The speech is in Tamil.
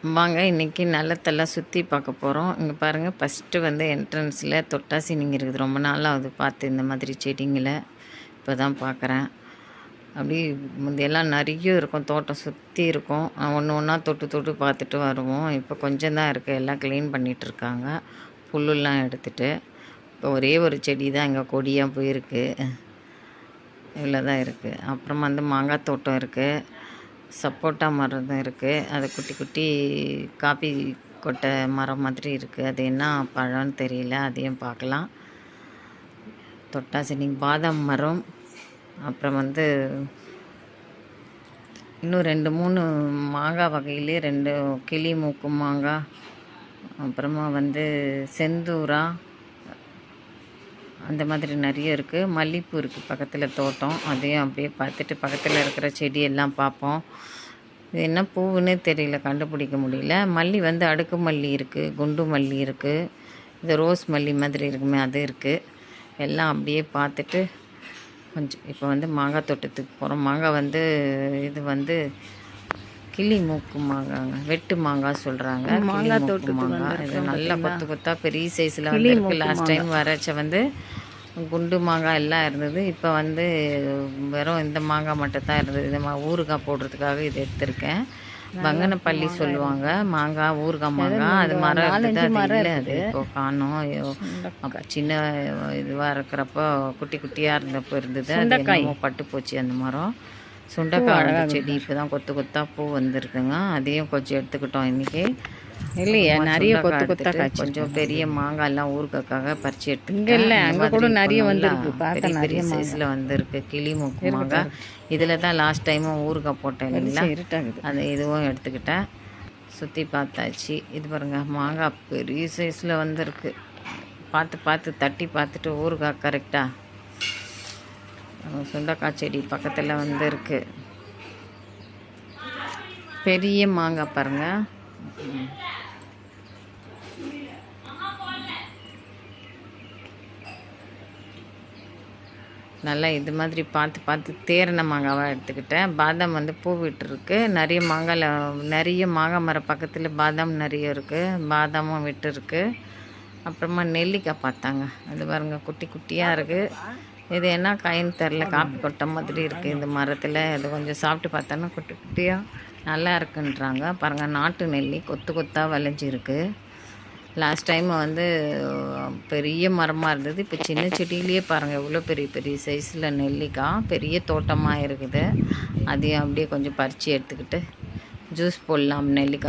வாங்க இன்றைக்கி நிலத்தெல்லாம் சுற்றி பார்க்க போகிறோம். இங்கே பாருங்கள், ஃபஸ்ட்டு வந்து என்ட்ரன்ஸில் தொட்டாசி நீங்கள் இருக்குது. ரொம்ப நாளாக பார்த்து இந்த மாதிரி செடிங்களை இப்போ தான் பார்க்குறேன். அப்படி முந்தையெல்லாம் நிறைய இருக்கும், தோட்டம் சுற்றி இருக்கும். ஒன்று ஒன்றா தொட்டு தொட்டு பார்த்துட்டு வருவோம். இப்போ கொஞ்சம் தான் இருக்குது, எல்லாம் க்ளீன் பண்ணிகிட்ருக்காங்க, புல்லுலாம் எடுத்துகிட்டு. இப்போ ஒரே ஒரு செடி தான் இங்கே கொடியாக போயிருக்கு, இவ்வளோ தான் இருக்குது. அப்புறமா வந்து மாங்காய் தோட்டம் இருக்குது, சப்போட்டா மரம் இருக்குது. அது குட்டி குட்டி காப்பி கொட்டை மரம் மாதிரி இருக்குது. அது என்ன பழம்னு தெரியல, அதையும் பார்க்கலாம். தொட்டாசி பாதாம் மரம். அப்புறம் வந்து இன்னும் 2-3 மாங்காய் வகையிலே 2 கிளி மூக்கு மாங்காய். அப்புறமா வந்து செந்தூரா, அந்த மாதிரி நிறைய இருக்குது. மல்லிகைப்பூ இருக்குது பக்கத்தில் தோட்டம், அதையும் அப்படியே பார்த்துட்டு பக்கத்தில் இருக்கிற செடியெல்லாம் பார்ப்போம். இது என்ன பூவுன்னே தெரியல, கண்டுபிடிக்க முடியல. மல்லி வந்து அடுக்கு மல்லி இருக்குது, குண்டு மல்லி இருக்குது, இது ரோஸ் மல்லி மாதிரி இருக்குமே அது இருக்குது. எல்லாம் அப்படியே பார்த்துட்டு கொஞ்சம் இப்போ வந்து மாங்காய் தோட்டத்துக்கு போகிறோம். மாங்காய் வந்து இது வந்து கிளி மூக்கு மாங்காங்க, வெட்டு மாங்காய் சொல்கிறாங்க. மாங்காய் தோட்டு மாங்காய் இது நல்லா கொத்து கொத்தாக பெரிய சைஸில் வந்து இருக்குது. லாஸ்ட் டைம் வரச்ச வந்து குண்டு மாங்காய் எல்லாம் இருந்தது. இப்போ வந்து வெறும் இந்த மாங்காய் மட்டும் தான் இருந்தது. இந்த ஊறுகாய் போடுறதுக்காக இது எடுத்திருக்கேன். பங்கனப்பள்ளி சொல்லுவாங்க, மாங்காய் ஊறுகாய் மாங்காய். அது மரம் இருந்தது, அது இல்லை, அது இப்போ காணோம். சின்ன இதுவாக இருக்கிறப்போ குட்டி குட்டியாக இருந்தப்போ இருந்தது, அது பட்டு போச்சு அந்த மரம். சுண்டைக்காய் செடி இப்போ தான் கொத்து கொத்தாக பூ வந்திருக்குங்க, அதையும் கொஞ்சம் எடுத்துக்கிட்டோம் இன்றைக்கி. இல்லையா, நிறைய கொத்து கொத்தாக கொஞ்சம் பெரிய மாங்காய் எல்லாம் ஊறுகாய்க்காக பறித்து எடுத்துங்க. இல்லை, அங்கே கூட நிறைய வந்துருக்கு, பெரிய பெரிய சைஸில் வந்துருக்கு கிளி மூக்கு மாங்காய். இதில் தான் லாஸ்ட் டைமும் ஊறுகாய் போட்டேன் இல்லைங்களா, அது இதுவும் எடுத்துக்கிட்டேன். சுற்றி பார்த்தாச்சு. இது பாருங்கள், மாங்காய் பெரிய சைஸில் வந்துருக்கு. பார்த்து பார்த்து தட்டி பார்த்துட்டு ஊறுகாய் கரெக்டாக. சுண்டைக்காய் செடி பக்கத்தில் வந்து இருக்குது. பெரிய மாங்காய் பாருங்கள். நல்லா இது மாதிரி பார்த்து பார்த்து தேரின மாங்காவாக எடுத்துக்கிட்டேன். பாதாம் வந்து பூ விட்டுருக்கு. நிறைய மாங்காய் மரம் பக்கத்தில் பாதாம் நிறைய இருக்குது, பாதாமும் விட்டுருக்கு. அப்புறமா நெல்லிக்காய் பார்த்தாங்க, அது பாருங்கள் குட்டி குட்டியாக இருக்குது. இது என்ன காயின்னு தெரில, காப்பி கொட்டை மாதிரி இருக்குது இந்த மரத்தில். அது கொஞ்சம் சாப்பிட்டு பார்த்தோன்னா குட்டி குட்டியாக நல்லா இருக்குன்றாங்க. பாருங்கள், நாட்டு நெல்லி கொத்து கொத்தாக விளைஞ்சிருக்கு. லாஸ்ட் டைம் வந்து பெரிய மரமாக இருந்தது, இப்போ சின்ன செடியிலேயே பாருங்கள் எவ்வளோ பெரிய பெரிய சைஸில் நெல்லிக்காய். பெரிய தோட்டமாக இருக்குது. அதையும் அப்படியே கொஞ்சம் பறித்து எடுத்துக்கிட்டு ஜூஸ் போடலாம் நெல்லிக்காய்.